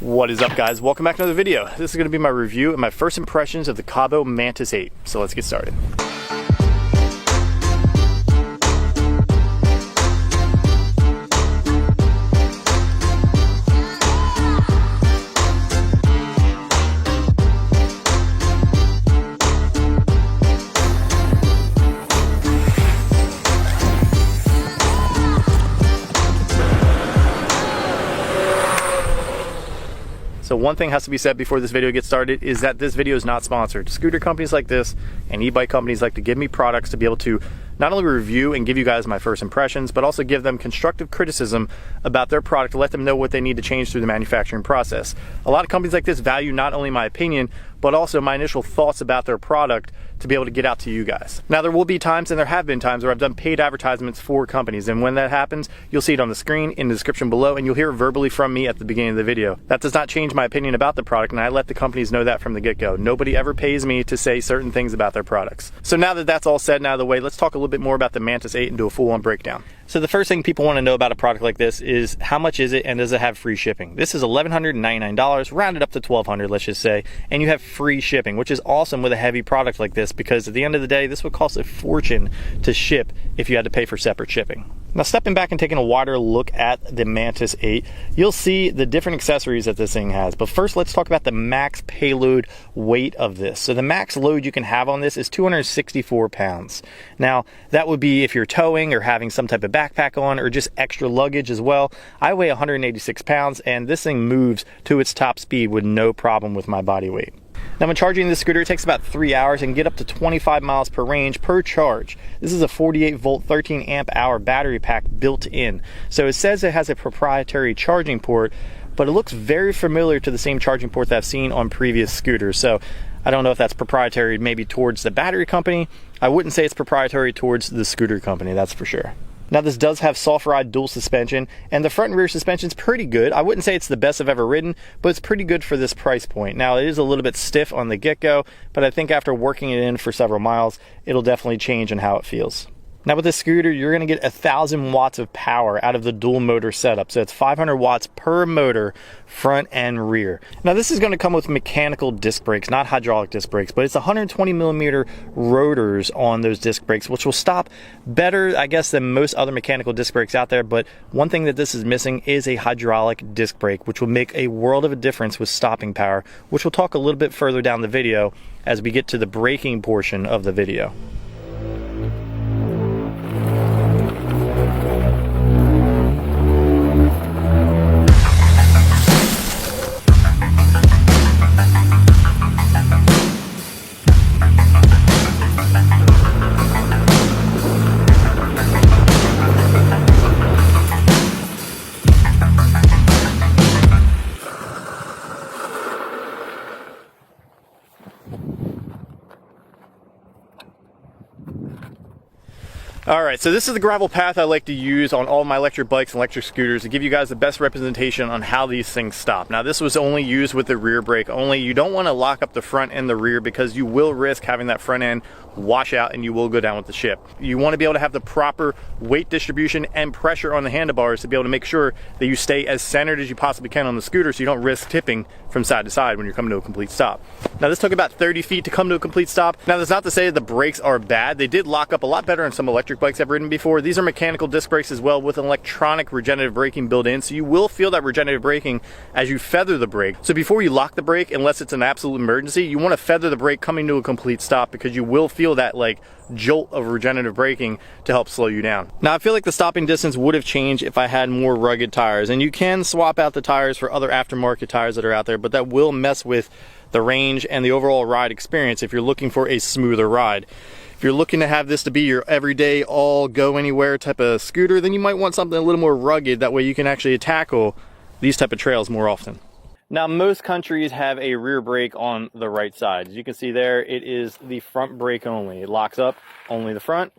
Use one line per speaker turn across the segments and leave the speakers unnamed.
What is up, guys? Welcome back to another video. This is going to be my review and my first impressions of the Kaabo Mantis 8. So let's get started. So one thing has to be said before this video gets started is that this video is not sponsored. Scooter companies like this and e-bike companies like to give me products to be able to not only review and give you guys my first impressions, but also give them constructive criticism about their product to let them know what they need to change through the manufacturing process. A lot of companies like this value not only my opinion, but also my initial thoughts about their product to be able to get out to you guys. Now, there will be times, and there have been times, where I've done paid advertisements for companies, and when that happens, you'll see it on the screen, in the description below, and you'll hear it verbally from me at the beginning of the video. That does not change my opinion about the product, and I let the companies know that from the get-go. Nobody ever pays me to say certain things about their products. So now that that's all said and out of the way, let's talk a little bit more about the Mantis 8 and do a full-on breakdown. So the first thing people want to know about a product like this is how much is it and does it have free shipping? This is $1,199, rounded up to $1,200, let's just say, and you have free shipping, which is awesome with a heavy product like this, because at the end of the day, this would cost a fortune to ship if you had to pay for separate shipping. Now, stepping back and taking a wider look at the Mantis 8, you'll see the different accessories that this thing has. But first, let's talk about the max payload weight of this. So the max load you can have on this is 264 pounds. Now, that would be if you're towing or having some type of backpack on or just extra luggage as well. I weigh 186 pounds, and this thing moves to its top speed with no problem with my body weight. Now, when charging this scooter, it takes about 3 hours and can get up to 25 miles per range per charge. This is a 48 volt, 13 amp hour battery pack built in. So it says it has a proprietary charging port, but it looks very familiar to the same charging port that I've seen on previous scooters. So I don't know if that's proprietary maybe towards the battery company. I wouldn't say it's proprietary towards the scooter company, that's for sure. Now, this does have soft ride dual suspension, and the front and rear suspension is pretty good. I wouldn't say it's the best I've ever ridden, but it's pretty good for this price point. Now, it is a little bit stiff on the get-go, but I think after working it in for several miles, it'll definitely change in how it feels. Now, with this scooter, you're going to get 1,000 watts of power out of the dual motor setup. So it's 500 watts per motor, front and rear. Now, this is going to come with mechanical disc brakes, not hydraulic disc brakes, but it's 120 millimeter rotors on those disc brakes, which will stop better, I guess, than most other mechanical disc brakes out there. But one thing that this is missing is a hydraulic disc brake, which will make a world of a difference with stopping power, which we'll talk a little bit further down the video as we get to the braking portion of the video. Alright, so this is the gravel path I like to use on all my electric bikes and electric scooters to give you guys the best representation on how these things stop. Now, this was only used with the rear brake only. You don't want to lock up the front and the rear because you will risk having that front end wash out and you will go down with the ship. You want to be able to have the proper weight distribution and pressure on the handlebars to be able to make sure that you stay as centered as you possibly can on the scooter so you don't risk tipping from side to side when you're coming to a complete stop. Now, this took about 30 feet to come to a complete stop. Now, that's not to say that the brakes are bad. They did lock up a lot better on some electric bikes I've ridden before. These are mechanical disc brakes as well with an electronic regenerative braking built in, so you will feel that regenerative braking as you feather the brake. So before you lock the brake, unless it's an absolute emergency, you want to feather the brake coming to a complete stop because you will feel that like jolt of regenerative braking to help slow you down. Now, I feel like the stopping distance would have changed if I had more rugged tires, and you can swap out the tires for other aftermarket tires that are out there, but that will mess with the range and the overall ride experience if you're looking for a smoother ride. If you're looking to have this to be your everyday all go anywhere type of scooter, then you might want something a little more rugged. That way you can actually tackle these type of trails more often. Now, most countries have a rear brake on the right side. As you can see there, it is the front brake only. It locks up only the front,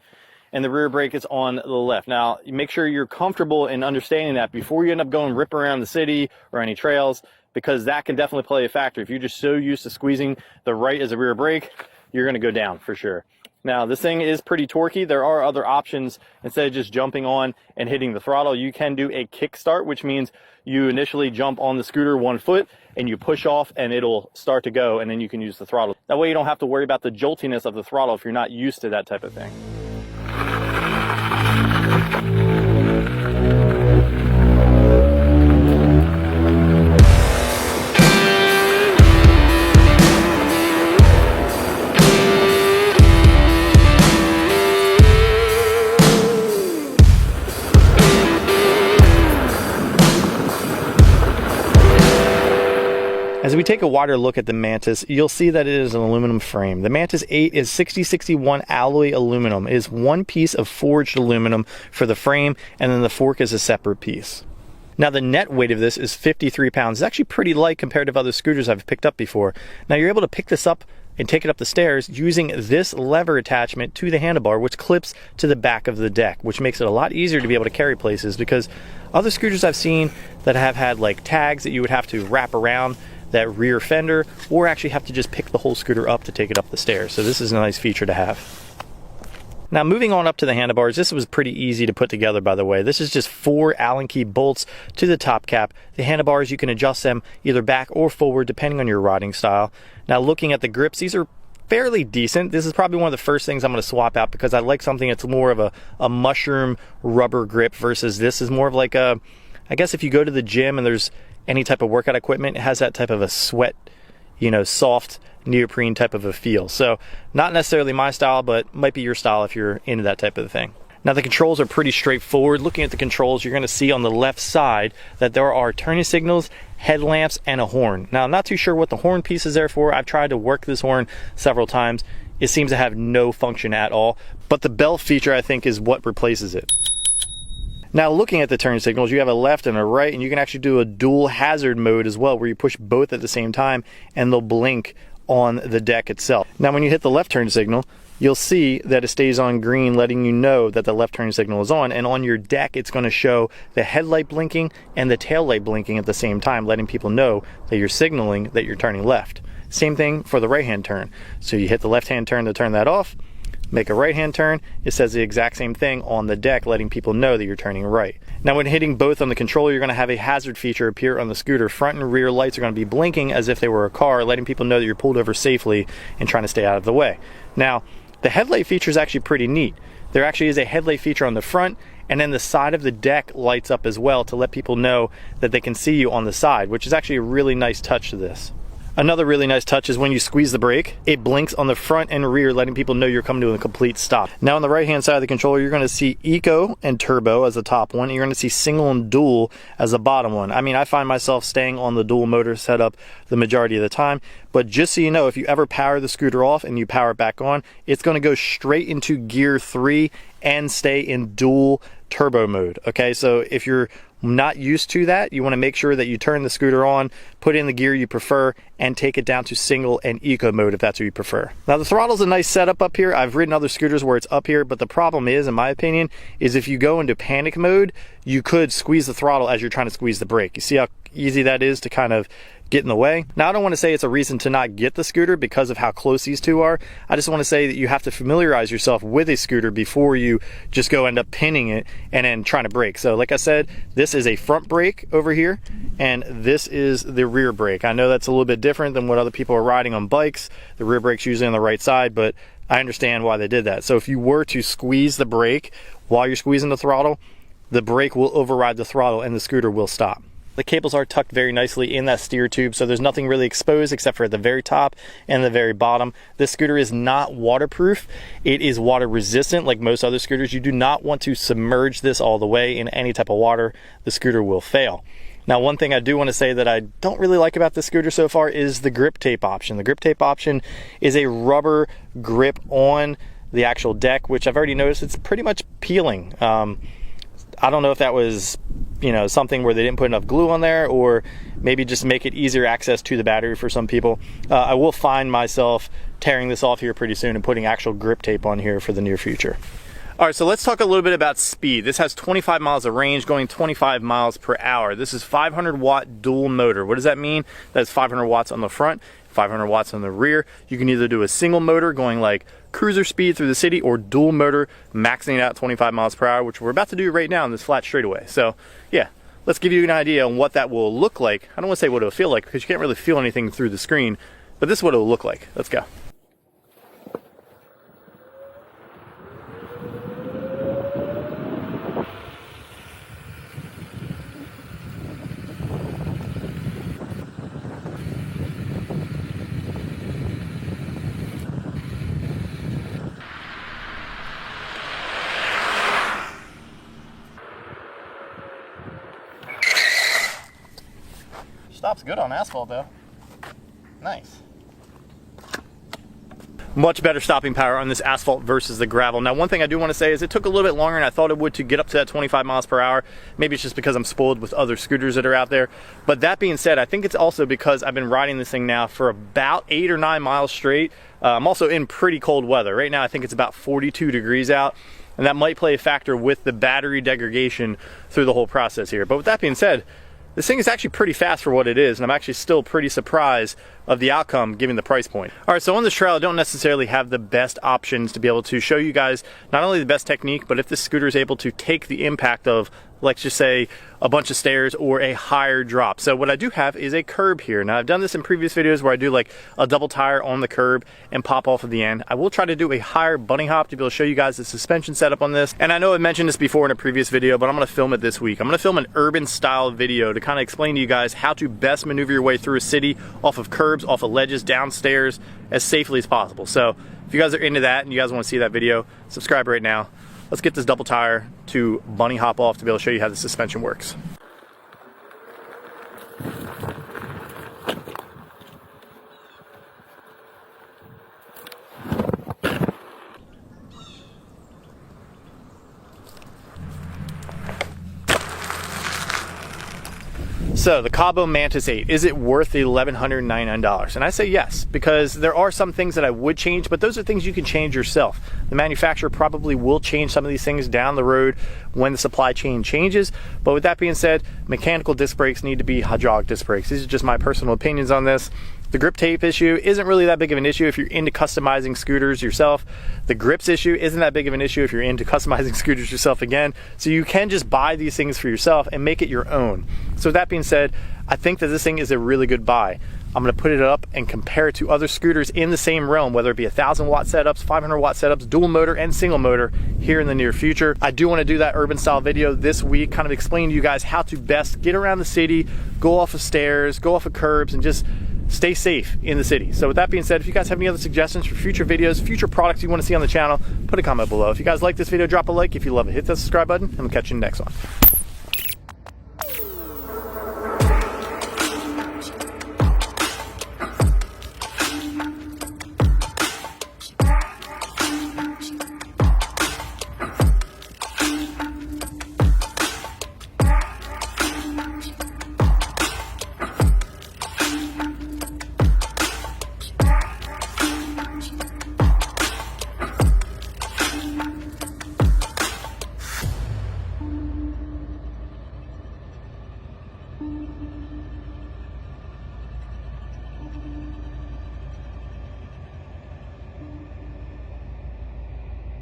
and the rear brake is on the left. Now, you make sure you're comfortable in understanding that before you end up going rip around the city or any trails, because that can definitely play a factor. If you're just so used to squeezing the right as a rear brake, you're going to go down for sure. Now, this thing is pretty torquey. There are other options. Instead of just jumping on and hitting the throttle, you can do a kickstart, which means you initially jump on the scooter 1 foot and you push off and it'll start to go, and then you can use the throttle. That way you don't have to worry about the joltiness of the throttle if you're not used to that type of thing. As we take a wider look at the Mantis, you'll see that it is an aluminum frame. The Mantis 8 is 6061 alloy aluminum. It is one piece of forged aluminum for the frame, and then the fork is a separate piece. Now, the net weight of this is 53 pounds. It's actually pretty light compared to other scooters I've picked up before. Now, you're able to pick this up and take it up the stairs using this lever attachment to the handlebar, which clips to the back of the deck, which makes it a lot easier to be able to carry places, because other scooters I've seen that have had like tags that you would have to wrap around that rear fender, or actually have to just pick the whole scooter up to take it up the stairs. So this is a nice feature to have. Now, moving on up to the handlebars, this was pretty easy to put together, by the way. This is just 4 Allen key bolts to the top cap. The handlebars, you can adjust them either back or forward depending on your riding style. Now, looking at the grips, these are fairly decent. This is probably one of the first things I'm going to swap out, because I like something that's more of a mushroom rubber grip versus this is more of like a, I guess if you go to the gym and there's any type of workout equipment, it has that type of a sweat, you know, soft neoprene type of a feel. So not necessarily my style, but might be your style if you're into that type of thing. Now, the controls are pretty straightforward. Looking at the controls, you're going to see on the left side that there are turning signals, headlamps, and a horn. Now, I'm not too sure what the horn piece is there for. I've tried to work this horn several times. It seems to have no function at all, but the bell feature, I think, is what replaces it. Now, looking at the turn signals, you have a left and a right, and you can actually do a dual hazard mode as well, where you push both at the same time and they'll blink on the deck itself. Now, when you hit the left turn signal, you'll see that it stays on green, letting you know that the left turn signal is on, and on your deck it's going to show the headlight blinking and the tail light blinking at the same time, letting people know that you're signaling that you're turning left. Same thing for the right hand turn. So you hit the left hand turn to turn that off, make a right hand turn, it says the exact same thing on the deck, letting people know that you're turning right. Now, when hitting both on the controller, you're going to have a hazard feature appear on the scooter. Front and rear lights are going to be blinking as if they were a car, letting people know that you're pulled over safely and trying to stay out of the way. Now, the headlight feature is actually pretty neat. There actually is a headlight feature on the front, and then the side of the deck lights up as well to let people know that they can see you on the side, which is actually a really nice touch to this. Another really nice touch is when you squeeze the brake, it blinks on the front and rear, letting people know you're coming to a complete stop. Now, on the right hand side of the controller, you're going to see Eco and Turbo as the top one, and you're going to see Single and Dual as the bottom one. I mean, I find myself staying on the dual motor setup the majority of the time, but just so you know, if you ever power the scooter off and you power it back on, it's going to go straight into gear 3 and stay in dual turbo mode. Okay, so if you're not used to that, you want to make sure that you turn the scooter on, put in the gear you prefer, and take it down to single and eco mode if that's what you prefer. Now, the throttle's a nice setup up here. I've ridden other scooters where it's up here, but the problem is, in my opinion, is if you go into panic mode, you could squeeze the throttle as you're trying to squeeze the brake. You see how easy that is to kind of get in the way? Now, I don't want to say it's a reason to not get the scooter because of how close these two are. I just want to say that you have to familiarize yourself with a scooter before you just go end up pinning it and then trying to brake. So like I said, this is a front brake over here, and this is the rear brake. I know that's a little bit different than what other people are riding on bikes. The rear brake's usually on the right side, but I understand why they did that. So if you were to squeeze the brake while you're squeezing the throttle, the brake will override the throttle and the scooter will stop. The cables are tucked very nicely in that steer tube, so there's nothing really exposed except for at the very top and the very bottom. This scooter is not waterproof. It is water resistant like most other scooters. You do not want to submerge this all the way in any type of water. The scooter will fail. Now, one thing I do want to say that I don't really like about this scooter so far is the grip tape option. The grip tape option is a rubber grip on the actual deck, which I've already noticed it's pretty much peeling. I don't know if that was, something where they didn't put enough glue on there, or maybe just make it easier access to the battery for some people. I will find myself tearing this off here pretty soon and putting actual grip tape on here for the near future. All right, so let's talk a little bit about speed. This has 25 miles of range, going 25 miles per hour. This is 500 watt dual motor. What does that mean? That's 500 watts on the front, 500 watts on the rear. You can either do a single motor going like cruiser speed through the city, or dual motor maxing it out 25 miles per hour, which we're about to do right now in this flat straightaway. So yeah, let's give you an idea on what that will look like. I don't want to say what it'll feel like because you can't really feel anything through the screen, but this is what it'll look like. Let's go. Stops good on asphalt though. Nice. Much better stopping power on this asphalt versus the gravel. Now, one thing I do want to say is it took a little bit longer than I thought it would to get up to that 25 miles per hour. Maybe it's just because I'm spoiled with other scooters that are out there. But that being said, I think it's also because I've been riding this thing now for about 8 or 9 miles straight. I'm also in pretty cold weather. Right now, I think it's about 42 degrees out. And that might play a factor with the battery degradation through the whole process here. But with that being said, this thing is actually pretty fast for what it is, and I'm actually still pretty surprised of the outcome given the price point. All right, so on this trail, I don't necessarily have the best options to be able to show you guys not only the best technique, but if this scooter is able to take the impact of, let's just say, a bunch of stairs or a higher drop. So what I do have is a curb here. Now, I've done this in previous videos where I do like a double tire on the curb and pop off at the end. I will try to do a higher bunny hop to be able to show you guys the suspension setup on this. And I know I mentioned this before in a previous video, but I'm gonna film it this week. I'm gonna film an urban style video to kind of explain to you guys how to best maneuver your way through a city off of curbs, off of ledges, downstairs as safely as possible. So if you guys are into that and you guys wanna see that video, subscribe right now. Let's get this double tire to bunny hop off to be able to show you how the suspension works. So the Kaabo Mantis 8, is it worth the $1,199? And I say yes, because there are some things that I would change, but those are things you can change yourself. The manufacturer probably will change some of these things down the road when the supply chain changes. But with that being said, mechanical disc brakes need to be hydraulic disc brakes. These are just my personal opinions on this. The grip tape issue isn't really that big of an issue if you're into customizing scooters yourself. The grips issue isn't that big of an issue if you're into customizing scooters yourself again. So you can just buy these things for yourself and make it your own. So with that being said, I think that this thing is a really good buy. I'm gonna put it up and compare it to other scooters in the same realm, whether it be 1,000 watt setups, 500 watt setups, dual motor and single motor here in the near future. I do wanna do that urban style video this week, kind of explain to you guys how to best get around the city, go off of stairs, go off of curbs, and just stay safe in the city. So with that being said, if you guys have any other suggestions for future videos, future products you want to see on the channel, put a comment below. If you guys like this video, drop a like. If you love it, hit that subscribe button, and we'll catch you in the next one.